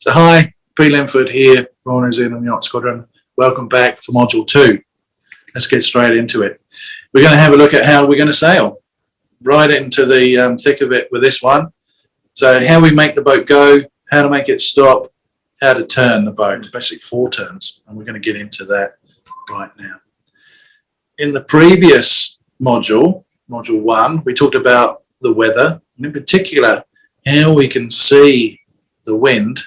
So hi, P. Linford here from RNZYS Yacht Squadron. Welcome back for Module 2. Let's get straight into it. We're going to have a look at how we're going to sail. Right into the thick of it with this one. So how we make the boat go, how to make it stop, how to turn the boat, basically 4 turns, and we're going to get into that right now. In the previous module, Module 1, we talked about the weather, and in particular, how we can see the wind.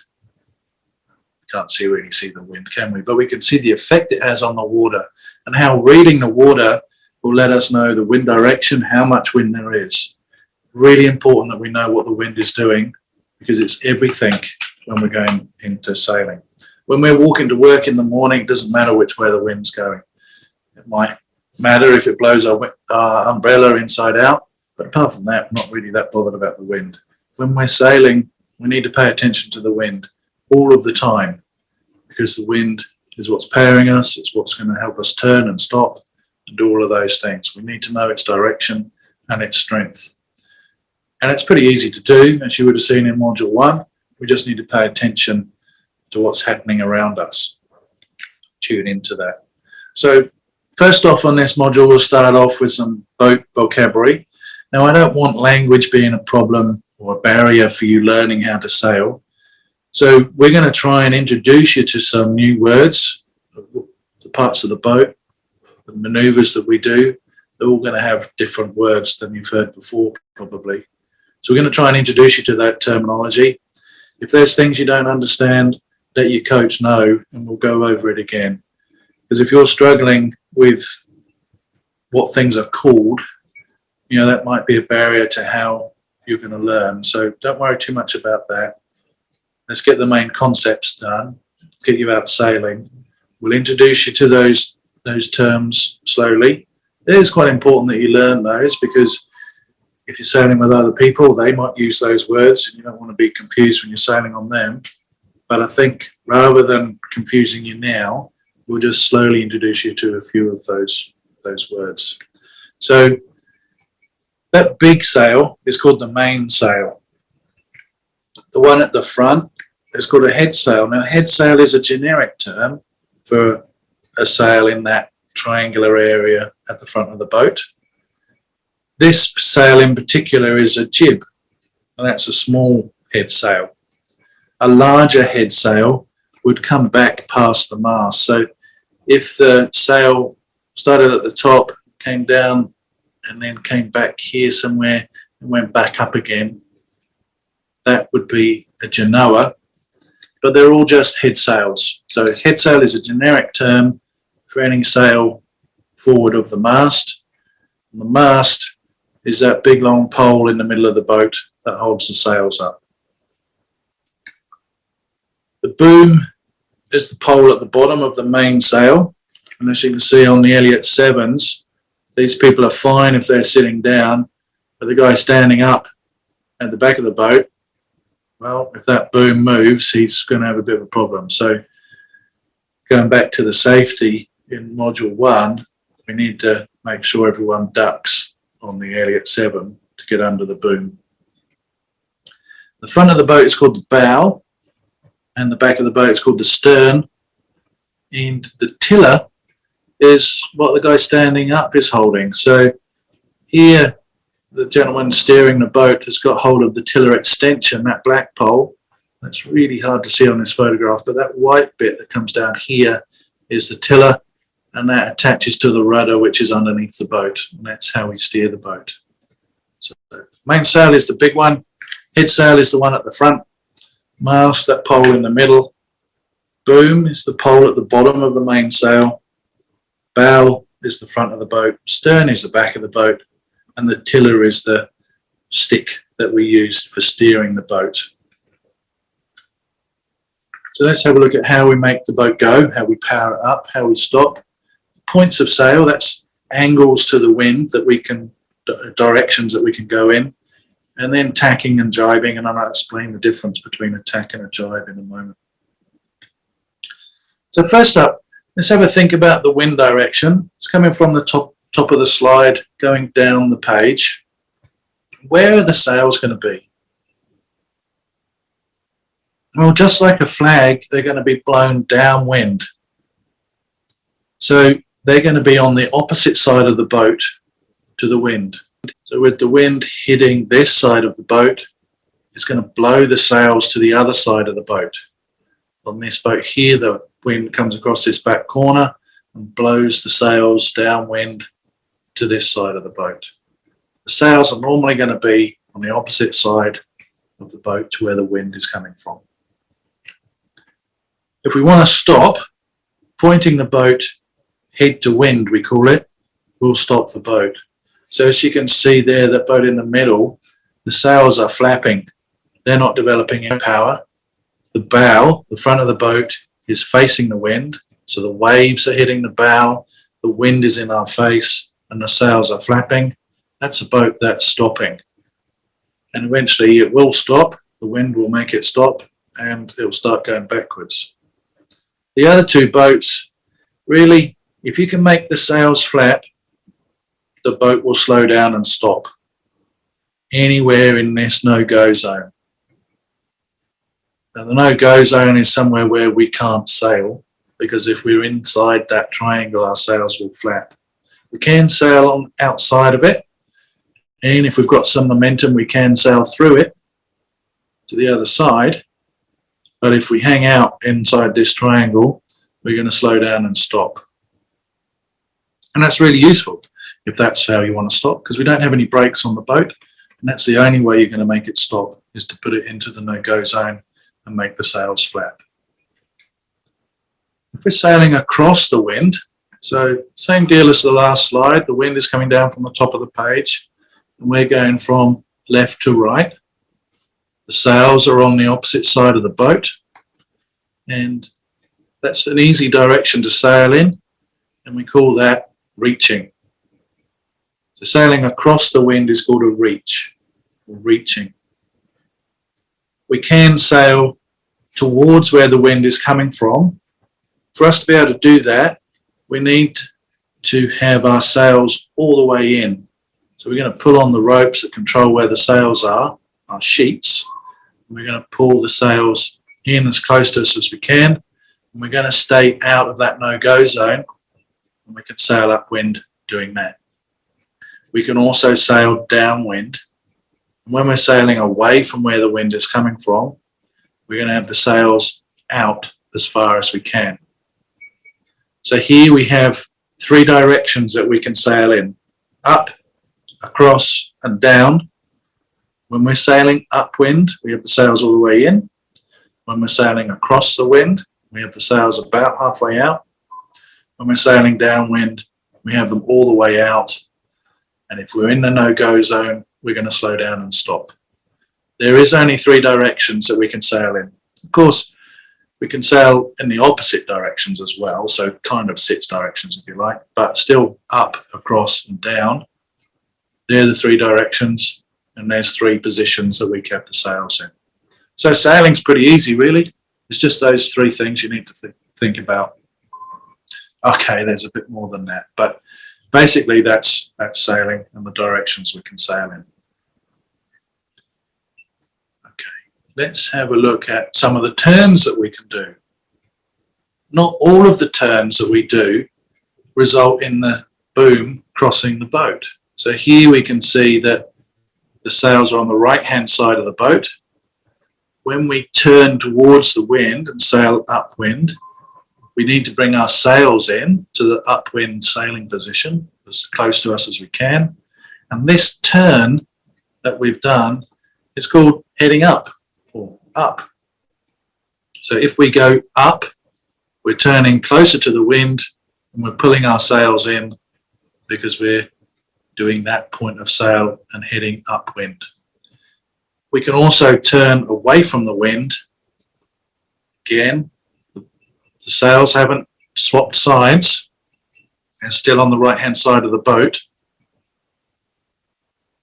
Can't really see the wind, can we? But we can see the effect it has on the water, and how reading the water will let us know the wind direction, how much wind there is. Really important that we know what the wind is doing, because it's everything when we're going into sailing. When we're walking to work in the morning, it doesn't matter which way the wind's going. It might matter if it blows our umbrella inside out, but apart from that, we're not really that bothered about the wind. When we're sailing, we need to pay attention to the wind all of the time, because the wind is what's powering us, it's what's going to help us turn and stop and do all of those things. We need to know its direction and its strength. And it's pretty easy to do, as you would have seen in Module 1. We just need to pay attention to what's happening around us. Tune into that. So first off on this module, we'll start off with some boat vocabulary. Now I don't want language being a problem or a barrier for you learning how to sail. So we're going to try and introduce you to some new words, the parts of the boat, the manoeuvres that we do. They're all going to have different words than you've heard before, probably. So we're going to try and introduce you to that terminology. If there's things you don't understand, let your coach know and we'll go over it again. Because if you're struggling with what things are called, you know, that might be a barrier to how you're going to learn. So don't worry too much about that. Let's get the main concepts done, get you out sailing. We'll introduce you to those terms slowly. It is quite important that you learn those, because if you're sailing with other people, they might use those words and you don't want to be confused when you're sailing on them. But I think rather than confusing you now, we'll just slowly introduce you to a few of those words. So that big sail is called the mainsail. The one at the front is called a head sail. Now, head sail is a generic term for a sail in that triangular area at the front of the boat. This sail in particular is a jib, and that's a small head sail. A larger head sail would come back past the mast. So if the sail started at the top, came down, and then came back here somewhere and went back up again, that would be a genoa, but they're all just head sails. So head sail is a generic term for any sail forward of the mast. And the mast is that big long pole in the middle of the boat that holds the sails up. The boom is the pole at the bottom of the mainsail, and as you can see on the Elliott 7s, these people are fine if they're sitting down, but the guy standing up at the back of the boat, well, if that boom moves, he's going to have a bit of a problem. So going back to the safety in Module 1, we need to make sure everyone ducks on the Elliott 7 to get under the boom. The front of the boat is called the bow, and the back of the boat is called the stern. And the tiller is what the guy standing up is holding. So here, the gentleman steering the boat has got hold of the tiller extension, that black pole. That's really hard to see on this photograph, but that white bit that comes down here is the tiller, and that attaches to the rudder, which is underneath the boat, and that's how we steer the boat. So mainsail is the big one, head sail is the one at the front, mast, that pole in the middle, boom is the pole at the bottom of the mainsail, bow is the front of the boat, stern is the back of the boat, and the tiller is the stick that we use for steering the boat. So let's have a look at how we make the boat go, how we power it up, how we stop. Points of sail, that's angles to the wind that we can, directions that we can go in. And then tacking and jibing, and I'll explain the difference between a tack and a jibe in a moment. So first up, let's have a think about the wind direction. It's coming from the top of the slide, going down the page. Where are the sails going to be? Well, just like a flag, they're going to be blown downwind. So they're going to be on the opposite side of the boat to the wind. So with the wind hitting this side of the boat, it's going to blow the sails to the other side of the boat. On this boat here, the wind comes across this back corner and blows the sails downwind to this side of the boat. The sails are normally going to be on the opposite side of the boat to where the wind is coming from. If we want to stop, pointing the boat head to wind, we call it, we'll stop the boat. So as you can see there, that boat in the middle, the sails are flapping. They're not developing any power. The bow, the front of the boat, is facing the wind. So the waves are hitting the bow, the wind is in our face, and the sails are flapping. That's a boat that's stopping. And eventually it will stop. The wind will make it stop, and it will start going backwards. The other two boats, really, if you can make the sails flap, the boat will slow down and stop anywhere in this no-go zone. Now, the no-go zone is somewhere where we can't sail, because if we're inside that triangle, our sails will flap. We can sail on outside of it, and if we've got some momentum, we can sail through it to the other side. But if we hang out inside this triangle, we're going to slow down and stop. And that's really useful if that's how you want to stop, because we don't have any brakes on the boat, and that's the only way you're going to make it stop, is to put it into the no-go zone and make the sails flap. If we're sailing across the wind, so same deal as the last slide, the wind is coming down from the top of the page, and we're going from left to right. The sails are on the opposite side of the boat, and that's an easy direction to sail in, and we call that reaching. So sailing across the wind is called a reach, or reaching. We can sail towards where the wind is coming from. For us to be able to do that, we need to have our sails all the way in. So we're going to pull on the ropes that control where the sails are, our sheets. We're going to pull the sails in as close to us as we can. And we're going to stay out of that no-go zone, and we can sail upwind doing that. We can also sail downwind. When we're sailing away from where the wind is coming from, we're going to have the sails out as far as we can. So here we have three directions that we can sail in: up, across, and down. When we're sailing upwind, we have the sails all the way in. When we're sailing across the wind, we have the sails about halfway out. When we're sailing downwind, we have them all the way out. And if we're in the no-go zone, we're going to slow down and stop. There is only three directions that we can sail in. Of course, we can sail in the opposite directions as well, so kind of 6 directions if you like, but still up, across, and down. They're the three directions, and there's 3 positions that we kept the sails in. So sailing's pretty easy, really. It's just those 3 things you need to think about. Okay, there's a bit more than that, but basically that's sailing and the directions we can sail in. Okay, let's have a look at some of the turns that we can do. Not all of the turns that we do result in the boom crossing the boat. So here we can see that the sails are on the right-hand side of the boat. When we turn towards the wind and sail upwind, we need to bring our sails in to the upwind sailing position, as close to us as we can. And this turn that we've done is called heading up, or up. So if we go up, we're turning closer to the wind, and we're pulling our sails in because we're doing that point of sail and heading upwind. We can also turn away from the wind. Again, the sails haven't swapped sides. They're still on the right-hand side of the boat.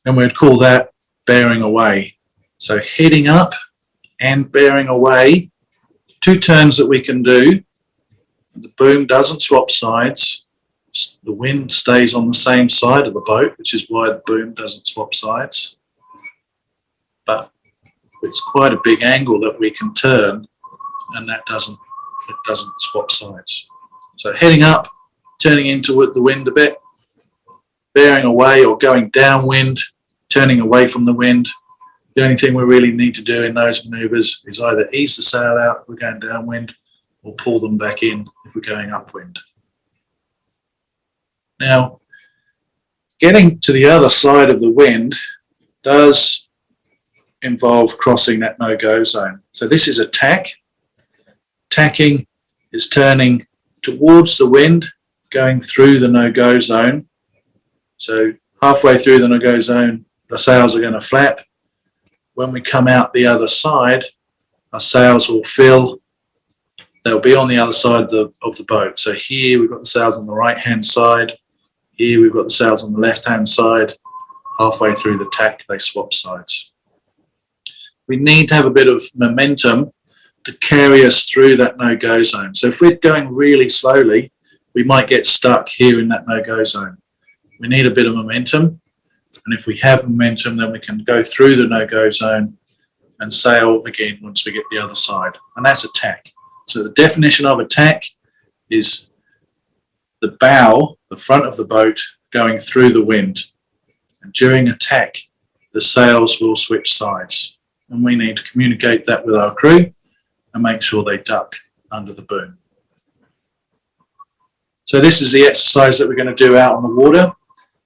And we'd call that bearing away. So heading up and bearing away, 2 turns that we can do. The boom doesn't swap sides. The wind stays on the same side of the boat, which is why the boom doesn't swap sides. But It's quite a big angle that we can turn, and it doesn't swap sides. So heading up, turning into the wind a bit, bearing away or going downwind, turning away from the wind. The only thing we really need to do in those maneuvers is either ease the sail out if we're going downwind, or pull them back in if we're going upwind. Now, getting to the other side of the wind does involve crossing that no-go zone. So this is a tack. Tacking is turning towards the wind, going through the no-go zone. So halfway through the no-go zone, the sails are going to flap. When we come out the other side, our sails will fill. They'll be on the other side of the boat. So here we've got the sails on the right-hand side. Here we've got the sails on the left-hand side. Halfway through the tack, they swap sides. We need to have a bit of momentum to carry us through that no-go zone. So if we're going really slowly, we might get stuck here in that no-go zone. We need a bit of momentum, and if we have momentum, then we can go through the no-go zone and sail again once we get the other side, and that's a tack. So the definition of a tack is the bow, the front of the boat, going through the wind, and during a tack, the sails will switch sides, and we need to communicate that with our crew and make sure they duck under the boom. So this is the exercise that we're going to do out on the water.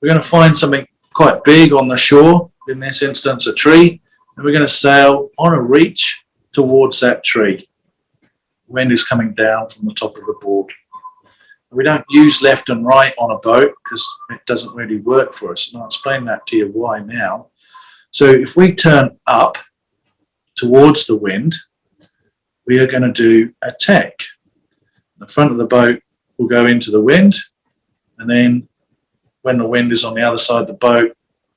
We're going to find something quite big on the shore, in this instance a tree, and we're going to sail on a reach towards that tree. The wind is coming down from the top of the board. We don't use left and right on a boat because it doesn't really work for us, and I'll explain that to you why now. So if we turn up towards the wind, we are going to do a tack. The front of the boat will go into the wind, and then when the wind is on the other side of the boat,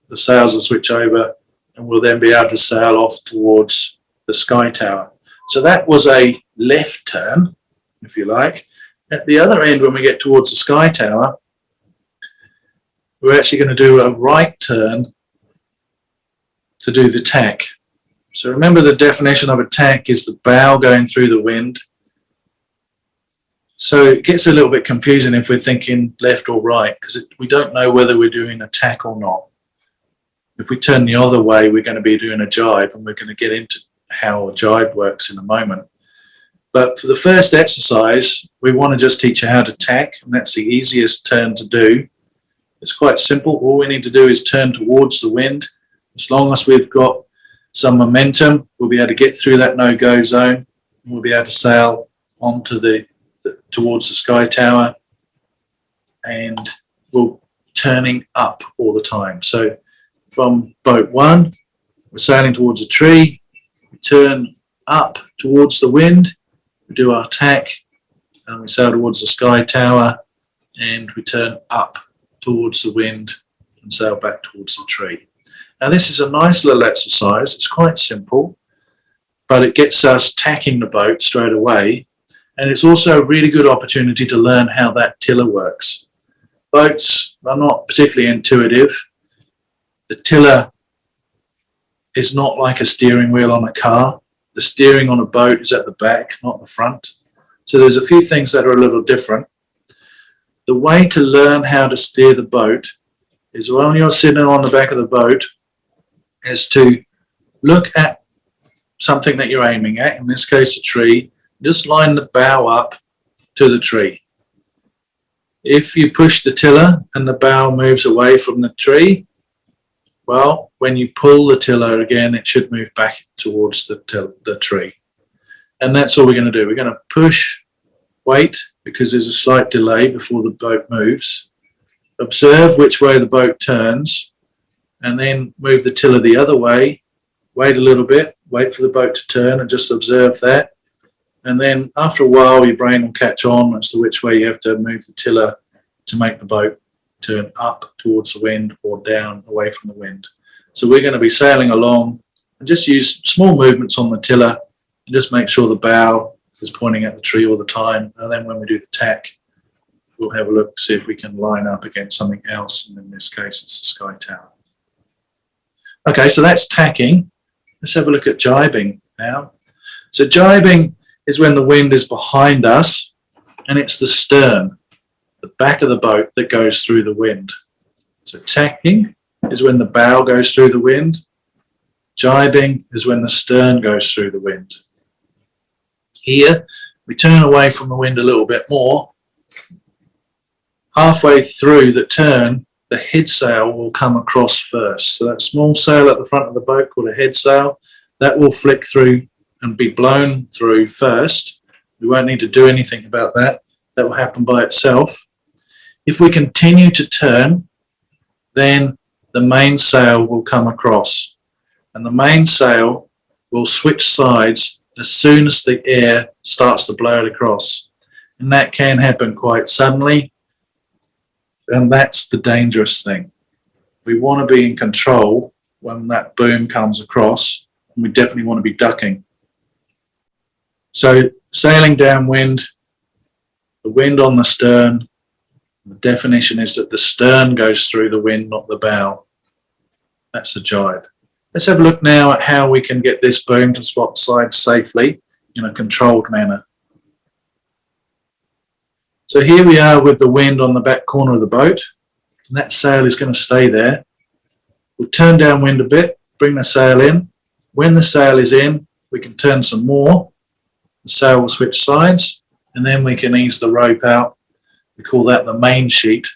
the sails will switch over, and we'll then be able to sail off towards the sky tower. So that was a left turn, if you like. At the other end, when we get towards the sky tower, we're actually going to do a right turn to do the tack. So remember, the definition of a tack is the bow going through the wind. So it gets a little bit confusing if we're thinking left or right, because we don't know whether we're doing a tack or not. If we turn the other way, we're going to be doing a jibe, and we're going to get into how a jibe works in a moment. But for the first exercise, we want to just teach you how to tack, and that's the easiest turn to do. It's quite simple. All we need to do is turn towards the wind. As long as we've got some momentum, we'll be able to get through that no-go zone, and we'll be able to sail onto towards the sky tower, and we're turning up all the time. So from boat one, we're sailing towards a tree, we turn up towards the wind, we do our tack, and we sail towards the sky tower, and we turn up towards the wind and sail back towards the tree. Now this is a nice little exercise. It's quite simple, but it gets us tacking the boat straight away, and it's also a really good opportunity to learn how that tiller works. Boats are not particularly intuitive. The tiller is not like a steering wheel on a car. The steering on a boat is at the back, not the front. So there's a few things that are a little different. The way to learn how to steer the boat is, when you're sitting on the back of the boat, is to look at something that you're aiming at, in this case a tree. Just line the bow up to the tree. If you push the tiller and the bow moves away from the tree, well, when you pull the tiller again, it should move back towards the tree. And that's all we're going to do. We're going to push, wait, because there's a slight delay before the boat moves. Observe which way the boat turns, and then move the tiller the other way. Wait a little bit, wait for the boat to turn, and just observe that. And then after a while, your brain will catch on as to which way you have to move the tiller to make the boat turn up towards the wind or down away from the wind. So we're going to be sailing along and just use small movements on the tiller and just make sure the bow is pointing at the tree all the time. And then when we do the tack, we'll have a look, see if we can line up against something else. And in this case, it's the sky tower. Okay, so that's tacking. Let's have a look at jibing now. So jibing is when the wind is behind us and it's the stern, the back of the boat, that goes through the wind. So tacking is when the bow goes through the wind. Jibing is when the stern goes through the wind. Here, we turn away from the wind a little bit more. Halfway through the turn, the head sail will come across first. So that small sail at the front of the boat called a head sail, that will flick through and be blown through first. We won't need to do anything about that. That will happen by itself. If we continue to turn, then the main sail will come across. And the main sail will switch sides as soon as the air starts to blow it across. And that can happen quite suddenly. And that's the dangerous thing. We want to be in control when that boom comes across, and we definitely want to be ducking. So sailing downwind, the wind on the stern, the definition is that the stern goes through the wind, not the bow. That's the jibe. Let's have a look now at how we can get this boom to swap sides safely in a controlled manner. So here we are with the wind on the back corner of the boat, and that sail is going to stay there. We'll turn downwind a bit, bring the sail in. When the sail is in, we can turn some more. The sail will switch sides, and then we can ease the rope out. We call that the main sheet.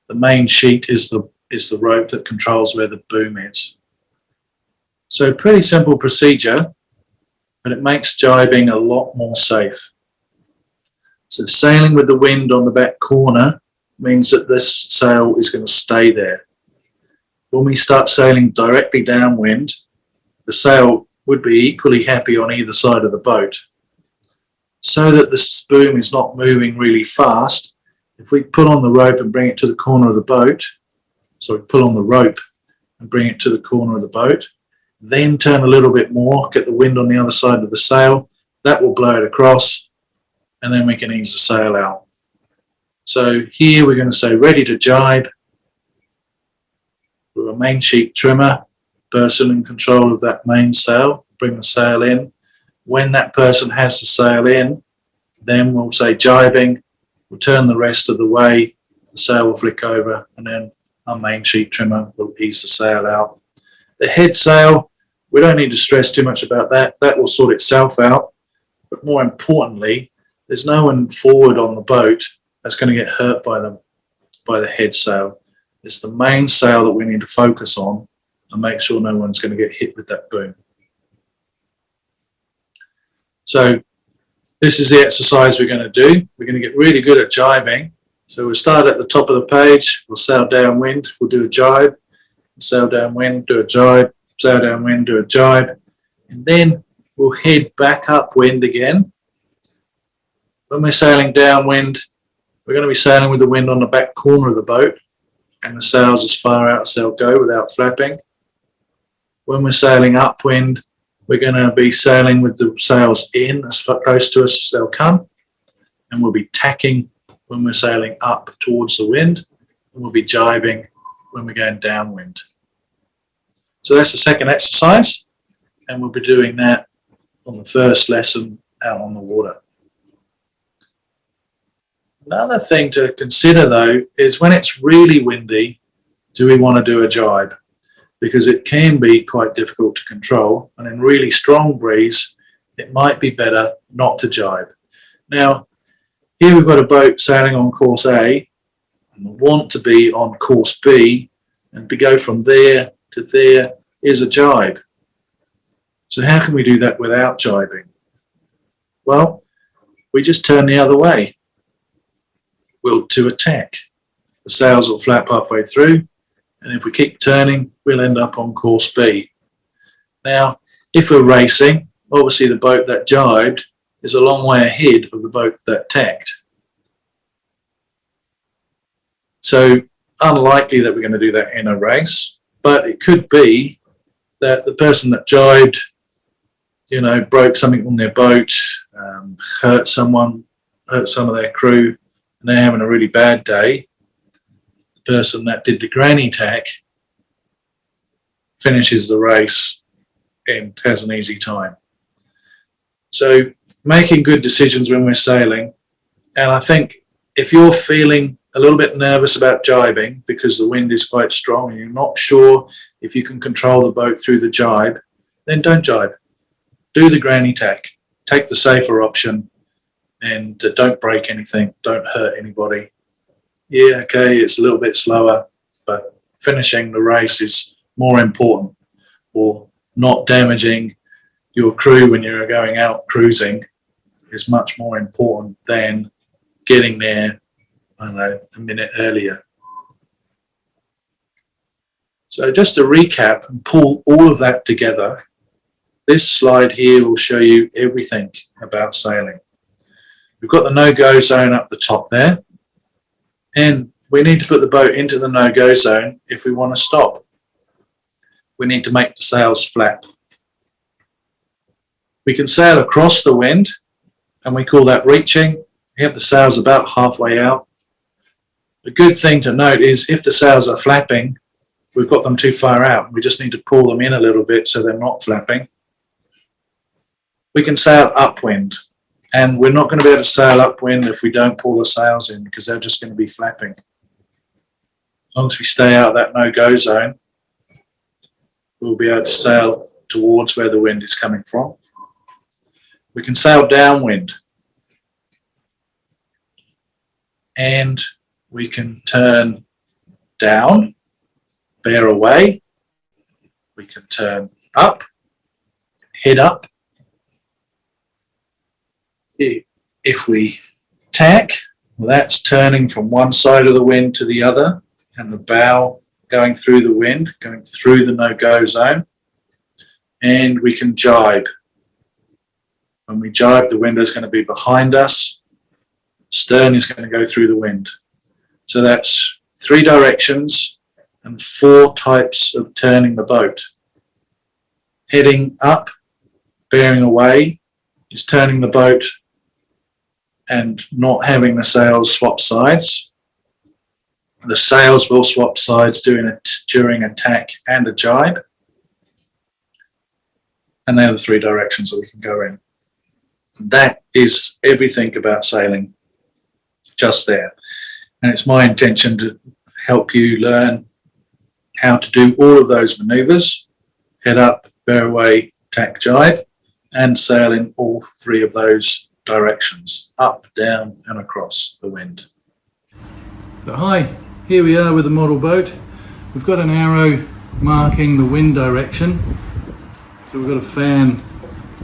The main sheet is the rope that controls where the boom is. So pretty simple procedure, but it makes jibing a lot more safe. So sailing with the wind on the back corner means that this sail is going to stay there. When we start sailing directly downwind, the sail would be equally happy on either side of the boat. So that this boom is not moving really fast, if we pull on the rope and bring it to the corner of the boat, pull on the rope and bring it to the corner of the boat, then turn a little bit more, get the wind on the other side of the sail, that will blow it across, and then we can ease the sail out. So here we're going to say ready to jibe with a main sheet trimmer, person in control of that main sail, bring the sail in. When that person has the sail in, then we'll say jibing, we'll turn the rest of the way, the sail will flick over, and then our main sheet trimmer will ease the sail out. The head sail, we don't need to stress too much about that. That will sort itself out. But more importantly, there's no one forward on the boat that's going to get hurt by the head sail. It's the main sail that we need to focus on and make sure no one's going to get hit with that boom. So this is the exercise we're going to do. We're going to get really good at jibing. So we'll start at the top of the page. We'll sail downwind. We'll do a jibe. Sail downwind, do a jibe. Sail downwind, do a jibe. And then we'll head back upwind again. When we're sailing downwind, we're going to be sailing with the wind on the back corner of the boat and the sails as far out as they'll go without flapping. When we're sailing upwind, we're going to be sailing with the sails in as close to us as they'll come, and we'll be tacking when we're sailing up towards the wind, and we'll be jibing when we're going downwind. So that's the second exercise, and we'll be doing that on the first lesson out on the water. Another thing to consider though is when it's really windy, do we want to do a jibe? Because it can be quite difficult to control, and in really strong breeze it might be better not to jibe. Now here we've got a boat sailing on course A and we want to be on course B, and to go from there to there is a jibe. So how can we do that without jibing? Well, we just turn the other way. We'll do a tack. The sails will flap halfway through, and if we keep turning, we'll end up on course B. Now, if we're racing, obviously the boat that jibed is a long way ahead of the boat that tacked. So unlikely that we're going to do that in a race, but it could be that the person that jibed, you know, broke something on their boat, hurt someone, hurt some of their crew, and they're having a really bad day. The person that did the granny tack finishes the race and has an easy time. So making good decisions when we're sailing, and I think if you're feeling a little bit nervous about jibing because the wind is quite strong and you're not sure if you can control the boat through the jibe, then don't jibe. Do the granny tack. Take the safer option and don't break anything. Don't hurt anybody. Yeah, okay, it's a little bit slower, but finishing the race is more important, or not damaging your crew when you're going out cruising is much more important than getting there, I don't know, a minute earlier. So just to recap and pull all of that together, this slide here will show you everything about sailing. We've got the no-go zone up the top there, and we need to put the boat into the no-go zone if we want to stop. We need to make the sails flap. We can sail across the wind, and we call that reaching. We have the sails about halfway out. The good thing to note is if the sails are flapping, we've got them too far out. We just need to pull them in a little bit so they're not flapping. We can sail upwind, and we're not going to be able to sail upwind if we don't pull the sails in, because they're just going to be flapping. As long as we stay out of that no-go zone, we'll be able to sail towards where the wind is coming from. We can sail downwind, and we can turn down, bear away. We can turn up, head up. If we tack, well, that's turning from one side of the wind to the other, and the bow going through the wind, going through the no-go zone. And we can jibe. When we jibe, the wind is going to be behind us. Stern is going to go through the wind. So that's 3 directions and 4 types of turning the boat. Heading up, bearing away, is turning the boat and not having the sails swap sides. The sails will swap sides during a tack and a jibe. And they're the 3 directions that we can go in. That is everything about sailing, just there. And it's my intention to help you learn how to do all of those maneuvers: head up, bear away, tack, jibe, and sail in all 3 of those directions: up, down, and across the wind. So hi, here we are with the model boat. We've got an arrow marking the wind direction. So we've got a fan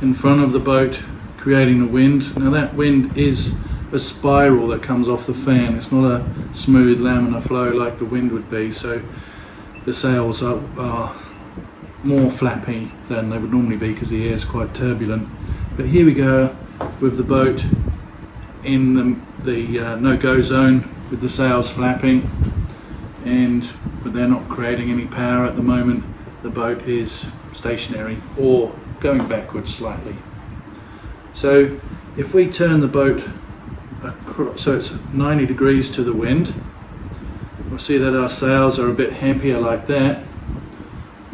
in front of the boat creating the wind. Now that wind is a spiral that comes off the fan. It's not a smooth laminar flow like the wind would be, so the sails are more flappy than they would normally be because the air is quite turbulent. But here we go with the boat in the no-go zone with the sails flapping, but they're not creating any power at the moment. The boat is stationary or going backwards slightly. So if we turn the boat across, so it's 90 degrees to the wind, we'll see that our sails are a bit happier like that,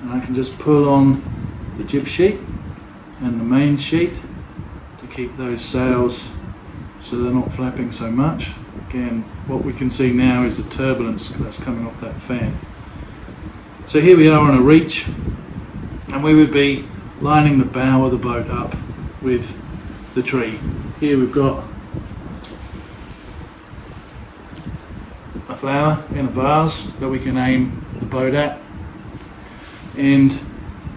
and I can just pull on the jib sheet and the main sheet to keep those sails so they're not flapping so much. Again, what we can see now is the turbulence that's coming off that fan. So here we are on a reach, and we would be lining the bow of the boat up with the tree. Here we've got a flower in a vase that we can aim the boat at, and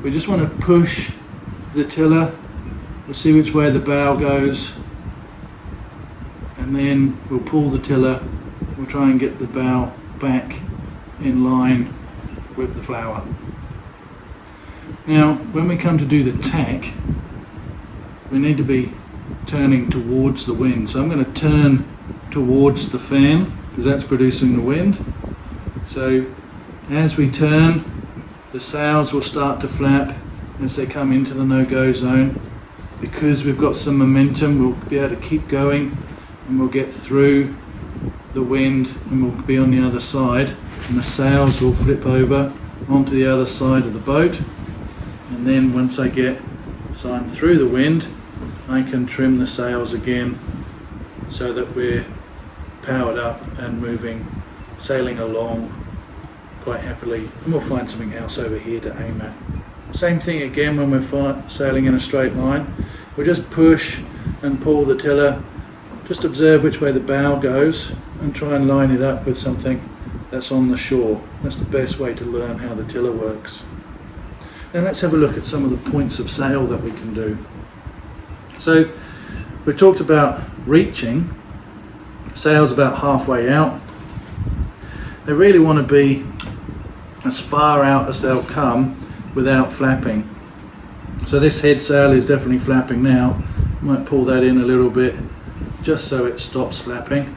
we just want to push the tiller. We'll see which way the bow goes, and then we'll pull the tiller. We'll try and get the bow back in line with the flower. Now when we come to do the tack, we need to be turning towards the wind. So I'm going to turn towards the fan because that's producing the wind. So as we turn, the sails will start to flap as they come into the no-go zone. Because we've got some momentum, we'll be able to keep going, and we'll get through the wind and we'll be on the other side, and the sails will flip over onto the other side of the boat, and and then once so I'm through the wind, I can trim the sails again so that we're powered up and moving, sailing along quite happily, and we'll find something else over here to aim at. Same thing again when we're sailing in a straight line. We'll just push and pull the tiller, just observe which way the bow goes and try and line it up with something that's on the shore. That's the best way to learn how the tiller works. Now let's have a look at some of the points of sail that we can do. So we talked about reaching. Sail's about halfway out. They really want to be as far out as they'll come without flapping. So this head sail is definitely flapping now. I might pull that in a little bit just so it stops flapping.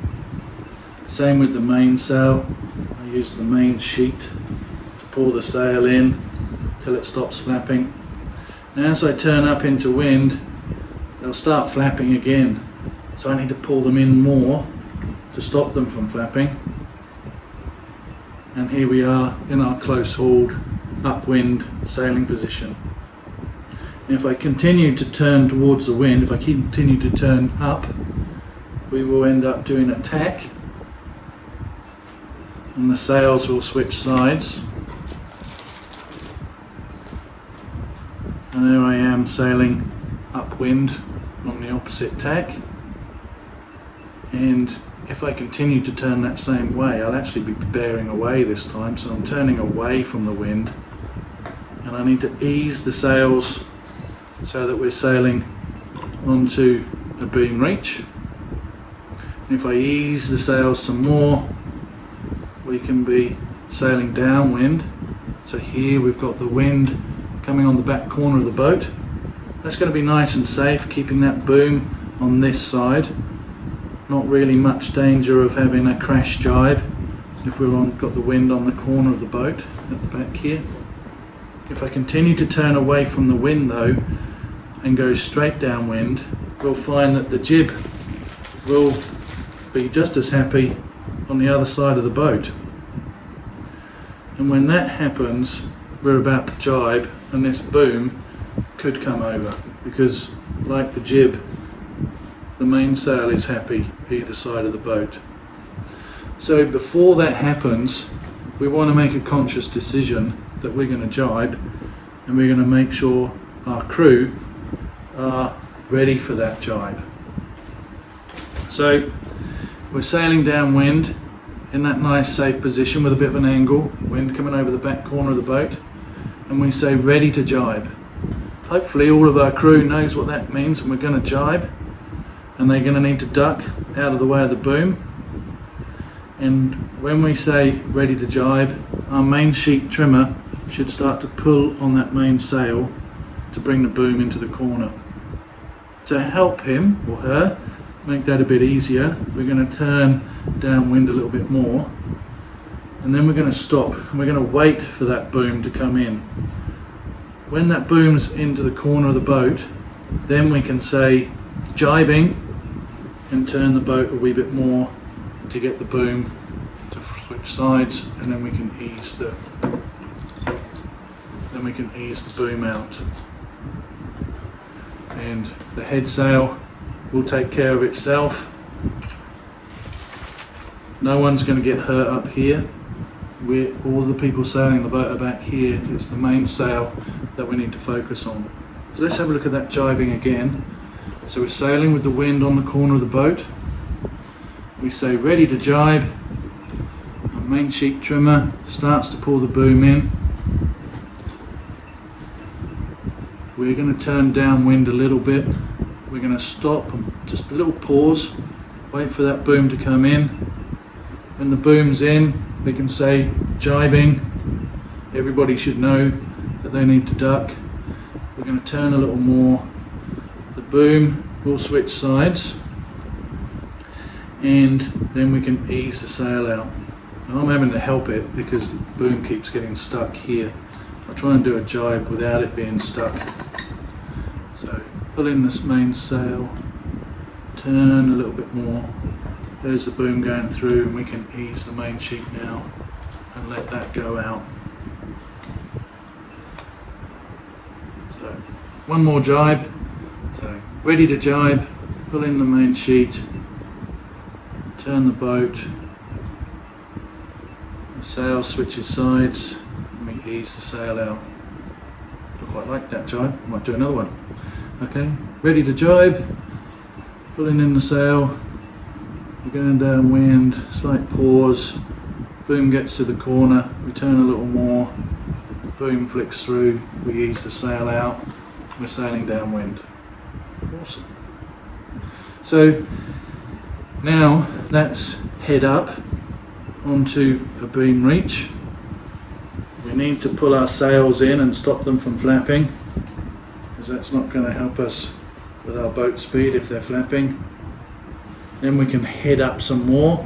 Same with the mainsail. I use the main sheet to pull the sail in till it stops flapping. Now as I turn up into wind, they'll start flapping again. So I need to pull them in more to stop them from flapping. And here we are in our close hauled upwind sailing position. And if I continue to turn towards the wind, if I continue to turn up, we will end up doing a tack, and the sails will switch sides. And there I am sailing upwind on the opposite tack. And if I continue to turn that same way, I'll actually be bearing away this time, so I'm turning away from the wind, and I need to ease the sails so that we're sailing onto a beam reach. And if I ease the sails some more, we can be sailing downwind. So here we've got the wind coming on the back corner of the boat. That's going to be nice and safe, keeping that boom on this side. Not really much danger of having a crash jibe if we've got the wind on the corner of the boat at the back here. If I continue to turn away from the wind though and go straight downwind, we'll find that the jib will be just as happy on the other side of the boat. And when that happens, we're about to jibe, and this boom could come over, because like the jib, the mainsail is happy either side of the boat. So before that happens, we want to make a conscious decision that we're going to jibe, and we're going to make sure our crew are ready for that jibe. So we're sailing downwind in that nice safe position with a bit of an angle, wind coming over the back corner of the boat, and we say ready to jibe. Hopefully all of our crew knows what that means, and we're going to jibe, and they're going to need to duck out of the way of the boom. And when we say ready to jibe, our main sheet trimmer should start to pull on that main sail to bring the boom into the corner. To help him or her make that a bit easier, we're going to turn downwind a little bit more, and then we're going to stop, and we're going to wait for that boom to come in. When that boom's into the corner of the boat, then we can say jibing and turn the boat a wee bit more to get the boom to switch sides, and then we can ease the boom out. And the head sail will take care of itself. No one's going to get hurt up here. All the people sailing the boat are back here. It's the main sail that we need to focus on. So let's have a look at that jibing again. So we're sailing with the wind on the corner of the boat. We say ready to jibe. Our main sheet trimmer starts to pull the boom in. We're going to turn downwind a little bit. We're going to stop, just a little pause, wait for that boom to come in. When the boom's in, we can say jibing. Everybody should know that they need to duck. We're going to turn a little more. The boom will switch sides, and then we can ease the sail out. Now I'm having to help it because the boom keeps getting stuck here. I'll try and do a jibe without it being stuck. So pull in this main sail, turn a little bit more. There's the boom going through, and we can ease the main sheet now and let that go out. one more jibe. So ready to jibe, pull in the main sheet, turn the boat, the sail switches sides, and we ease the sail out. I quite like that jibe, might do another one. Okay, ready to jibe, pulling in the sail, we're going downwind, slight pause, boom gets to the corner, we turn a little more, boom flicks through, we ease the sail out, we're sailing downwind. Awesome. So now let's head up onto a beam reach. We need to pull our sails in and stop them from flapping, because that's not going to help us with our boat speed if they're flapping. Then we can head up some more.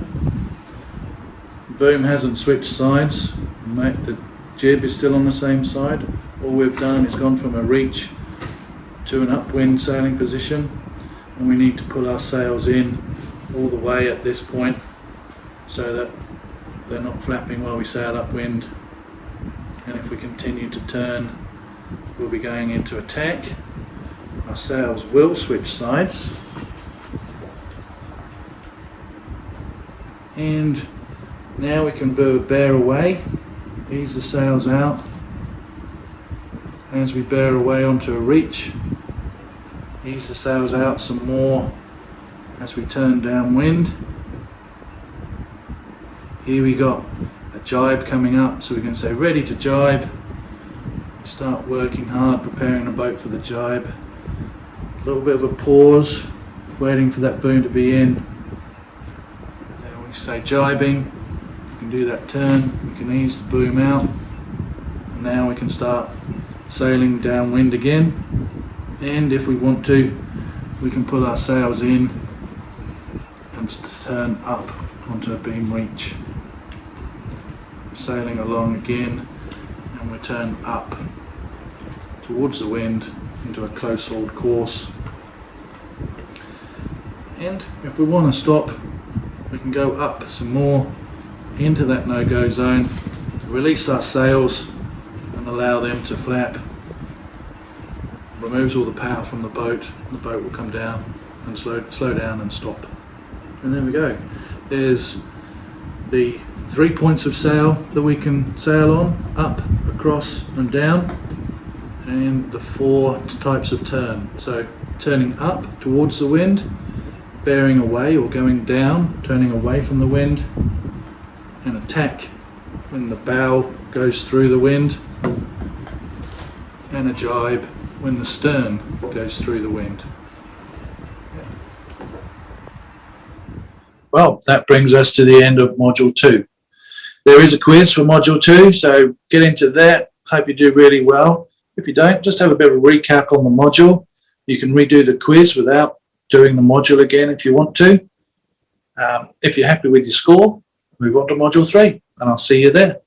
The boom hasn't switched sides, the jib is still on the same side. All we've done is gone from a reach to an upwind sailing position, and we need to pull our sails in all the way at this point so that they're not flapping while we sail upwind. And if we continue to turn, we'll be going into attack. Our sails will switch sides, and now we can bear away, ease the sails out as we bear away onto a reach, ease the sails out some more as we turn downwind. Here we got a jibe coming up, so we can say ready to jibe. Start working hard, preparing the boat for the jibe. A little bit of a pause, waiting for that boom to be in. Then we say jibing, we can do that turn, we can ease the boom out, and now we can start sailing downwind again. And if we want to, we can pull our sails in and turn up onto a beam reach. Sailing along again, and we turn up towards the wind into a close hauled course. And if we want to stop, we can go up some more into that no-go zone, release our sails and allow them to flap. Removes all the power from the boat will come down and slow down and stop. And there we go. There's the 3 points of sail that we can sail on, up, across and down, and the 4 types of turn. So turning up towards the wind, bearing away or going down, turning away from the wind, and attack when the bow goes through the wind, and a jibe when the stern goes through the wind. Well, that brings us to the end of Module 2. There is a quiz for Module 2, so get into that. Hope you do really well. If you don't, just have a bit of a recap on the module. You can redo the quiz without doing the module again if you want to. If you're happy with your score, move on to Module 3, and I'll see you there.